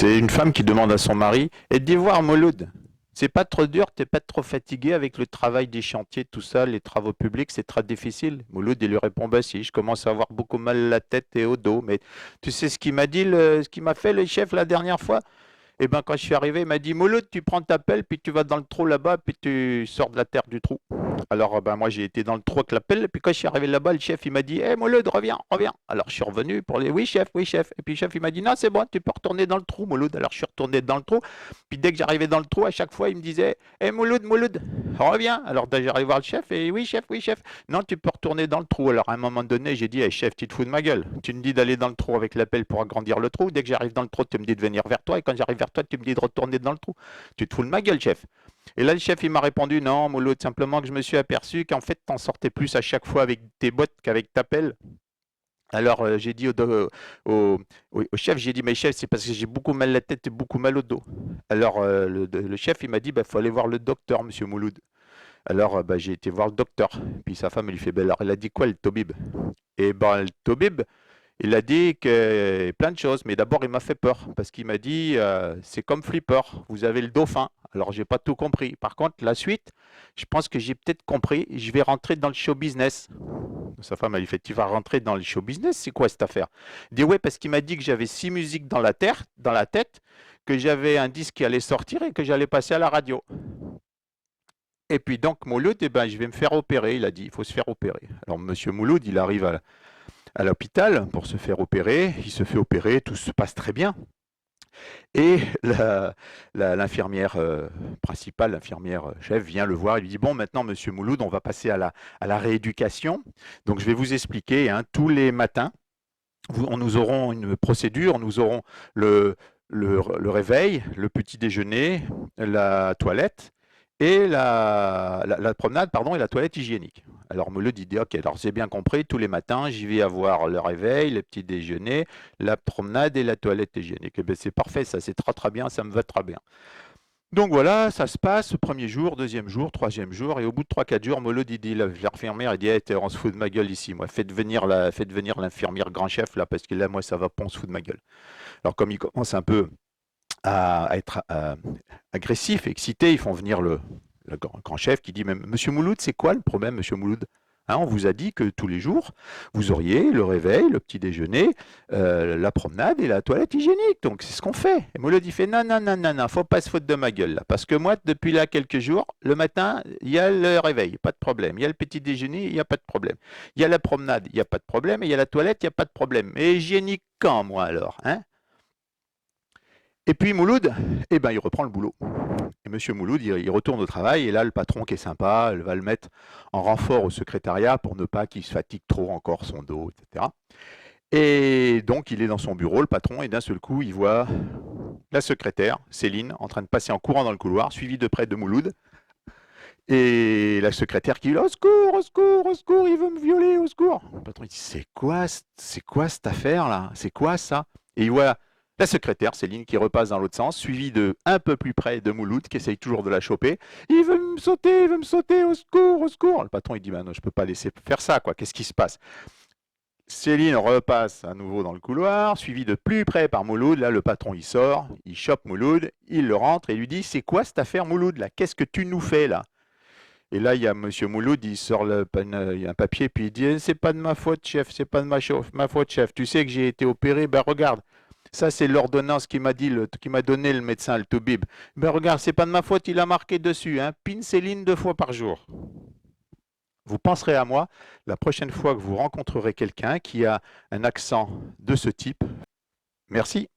C'est une femme qui demande à son mari, et dit voir Mouloud, c'est pas trop dur, t'es pas trop fatigué avec le travail des chantiers, tout ça, les travaux publics, c'est très difficile. Mouloud, il lui répond, bah si, je commence à avoir beaucoup mal à la tête et au dos, mais tu sais ce qu'il m'a dit, ce qu'il m'a fait le chef la dernière fois? Eh ben, quand je suis arrivé, il m'a dit, Mouloud, tu prends ta pelle, puis tu vas dans le trou là-bas, puis tu sors de la terre du trou. Alors, ben, moi, j'ai été dans le trou avec la pelle, et puis quand je suis arrivé là-bas, le chef, il m'a dit, hé, Mouloud, reviens, reviens. Alors, je suis revenu pour les, oui, chef, oui, chef. Et puis, le chef, il m'a dit, non, c'est bon, tu peux retourner dans le trou, Mouloud. Alors, je suis retourné dans le trou, puis dès que j'arrivais dans le trou, à chaque fois, il me disait, hé, Mouloud, Mouloud, reviens. Alors, j'arrive voir le chef, et oui, chef, oui, chef. Non, tu peux retourner dans le trou. Alors, à un moment donné, j'ai dit, hé, chef, tu te fous de ma gueule. Tu me dis d'aller dans le trou avec la pelle pour agrandir le trou. Dès que j'arrive dans le trou, tu me dis de venir vers toi, et quand j'arrive vers toi, tu me dis de retourner dans le trou. Tu te fous de ma gueule, chef. Et là, le chef, il m'a répondu, non, Mouloud, simplement que je me suis aperçu qu'en fait, t'en sortais plus à chaque fois avec tes bottes qu'avec ta pelle. Alors, j'ai dit au- au chef, j'ai dit, mais chef, c'est parce que j'ai beaucoup mal à la tête et beaucoup mal au dos. Alors, le chef, il m'a dit, bah, faut aller voir le docteur, monsieur Mouloud. Alors, bah, j'ai été voir le docteur. Puis sa femme, elle lui fait, bah, alors, elle a dit quoi, le Tobib? Et ben, le Tobib, il a dit que plein de choses, mais d'abord il m'a fait peur parce qu'il m'a dit c'est comme Flipper, vous avez le dauphin. Alors j'ai pas tout compris. Par contre, la suite, je pense que j'ai peut-être compris. Je vais rentrer dans le show business. Sa femme a lui fait tu vas rentrer dans le show business, c'est quoi cette affaire? Il dit ouais parce qu'il m'a dit que j'avais six musiques dans la terre, dans la tête, que j'avais un disque qui allait sortir et que j'allais passer à la radio. Et puis donc Mouloud, eh ben, je vais me faire opérer. Il a dit il faut se faire opérer. Alors Monsieur Mouloud, il arrive à l'hôpital pour se faire opérer. Il se fait opérer, tout se passe très bien. Et l'infirmière principale, l'infirmière chef, vient le voir et lui dit, bon, maintenant, monsieur Mouloud, on va passer à la rééducation. Donc, je vais vous expliquer, hein, tous les matins, nous aurons une procédure, nous aurons le réveil, le petit déjeuner, la toilette et la promenade, pardon, et la toilette hygiénique. Alors me le dit, ok, alors j'ai bien compris, tous les matins, j'y vais avoir le réveil, le petit déjeuner, la promenade et la toilette hygiénique. Eh bien, c'est parfait, ça c'est très très bien, ça me va très bien. Donc voilà, ça se passe, premier jour, deuxième jour, troisième jour, et au bout de 3, 4 jours, Molod, il dit, l'infirmière, il dit, hey, on se fout de ma gueule ici, moi, faites venir l'infirmière grand chef, là, parce que là, moi, ça va pas, on se fout de ma gueule. Alors comme il commence un peu à être agressif, excité, ils font venir le grand chef qui dit, mais Monsieur Mouloud, c'est quoi le problème, Monsieur Mouloud? Hein, on vous a dit que tous les jours, vous auriez le réveil, le petit déjeuner, la promenade et la toilette hygiénique. Donc c'est ce qu'on fait. Et Mouloud il fait non, non, non, non, non, faut pas se foutre de ma gueule là. Parce que moi, depuis là quelques jours, le matin, il y a le réveil, pas de problème. Il y a le petit déjeuner, il n'y a pas de problème. Il y a la promenade, il n'y a pas de problème. Et il y a la toilette, il n'y a pas de problème. Et hygiénique quand, moi alors, hein? Et puis Mouloud, eh ben, il reprend le boulot. Et Monsieur Mouloud, il retourne au travail, et là, le patron qui est sympa, elle va le mettre en renfort au secrétariat pour ne pas qu'il se fatigue trop encore son dos, etc. Et donc, il est dans son bureau, le patron, et d'un seul coup, il voit la secrétaire, Céline, en train de passer en courant dans le couloir, suivie de près de Mouloud. Et la secrétaire qui dit au secours, au secours, au secours, il veut me violer, au secours. Le patron il dit c'est quoi cette affaire là? C'est quoi ça? Et il voit la secrétaire, Céline, qui repasse dans l'autre sens, suivie de un peu plus près de Mouloud, qui essaye toujours de la choper. Il veut me sauter, au secours, au secours. Le patron il dit bah non, je peux pas laisser faire ça, quoi. Qu'est-ce qui se passe? Céline repasse à nouveau dans le couloir, suivie de plus près par Mouloud. Là, le patron, il sort, il chope Mouloud, il le rentre et lui dit c'est quoi cette affaire, Mouloud, là? Qu'est-ce que tu nous fais, là? Et là, il y a Monsieur Mouloud, il sort il y a un papier, puis il dit c'est pas de ma faute, chef, c'est pas de ma faute, chef. Tu sais que j'ai été opéré, ben regarde. Ça, c'est l'ordonnance qui m'a dit, qui m'a donné le médecin, le Toubib. Ben regarde, c'est pas de ma faute, il a marqué dessus, hein, pénicilline 2 fois par jour. Vous penserez à moi la prochaine fois que vous rencontrerez quelqu'un qui a un accent de ce type. Merci.